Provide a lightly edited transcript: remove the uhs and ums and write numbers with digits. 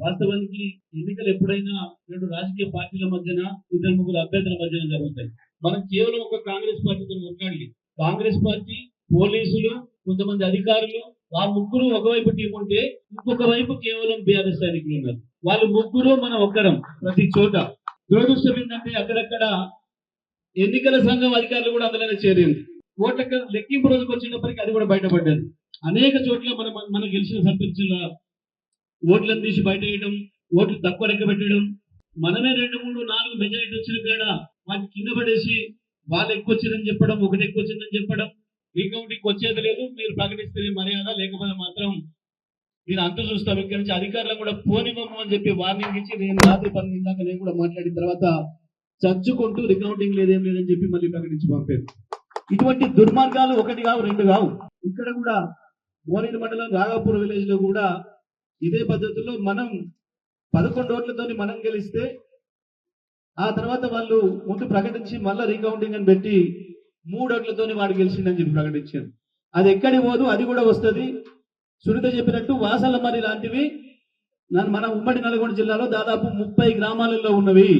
వాస్తవానికి ఎన్నికలు ఎప్పుడైనా రెండు రాజకీయ పార్టీల మధ్యన ఇద్దరు ముగ్గురు అభ్యర్థుల మధ్యన జరుగుతాయి. మనం కేవలం ఒక కాంగ్రెస్ పార్టీతో కొట్లాడాలి. కాంగ్రెస్ పార్టీ, పోలీసులు, కొంతమంది అధికారులు, వాళ్ళ ముగ్గురు ఒకవైపు టీం ఉంటే ఇంకొక వైపు కేవలం బీఆర్ఎస్ సైనికులు ఉన్నారు. వాళ్ళు ముగ్గురు మనం ఒక్కరం ప్రతి చోట. దురదృష్టం ఏంటంటే అక్కడక్కడ ఎన్నికల సంఘం అధికారులు కూడా అందులోనే చేరింది. ఓట్ల లెక్కింపు రోజుకు వచ్చినప్పటికీ అది కూడా బయటపడ్డది. అనేక చోట్ల మనం గెలిచిన సర్పంచుల ఓట్లను తీసి బయట వేయడం, ఓట్లు తక్కువ లెక్క పెట్టడం, మనమే 2, 3, 4 మెజారిటీ వచ్చిన కాడ వాటిని కింద పడేసి వాళ్ళు ఎక్కువ వచ్చిందని చెప్పడం, ఒకటి ఎక్కువ వచ్చిందని చెప్పడం, రీకౌంటింగ్ వచ్చేది లేదు, మీరు ప్రకటిస్తే మర్యాద, లేకపోతే మాత్రం నేను అంత చూస్తాం. ఇక్కడి నుంచి అధికారులకు కూడా పోనివ్వము అని చెప్పి వార్నింగ్ ఇచ్చి నేను రాత్రి 12 దాకా నేను కూడా మాట్లాడిన తర్వాత చచ్చుకుంటూ రికౌంటింగ్ లేదేం లేదని చెప్పి మళ్ళీ ప్రకటించి పంపారు. ఇటువంటి దుర్మార్గాలు ఒకటి కావు, రెండు కావు. ఇక్కడ కూడా మోరేడు మండలం రాఘాపూర్ విలేజ్ లో కూడా ఇదే పద్ధతిలో మనం 11 ఓట్లతో మనం గెలిస్తే ఆ తర్వాత వాళ్ళు ముందు ప్రకటించి మళ్ళీ రీకౌంటింగ్ అని పెట్టి 3 ఓట్లతో వాడు గెలిచిందని చెప్పి ప్రకటించారు. అది ఎక్కడి పోదు, అది కూడా వస్తుంది. సునీత చెప్పినట్టు వాసల మరి లాంటివి మన ఉమ్మడి నల్గొండ జిల్లాలో దాదాపు 30 గ్రామాలలో ఉన్నవి.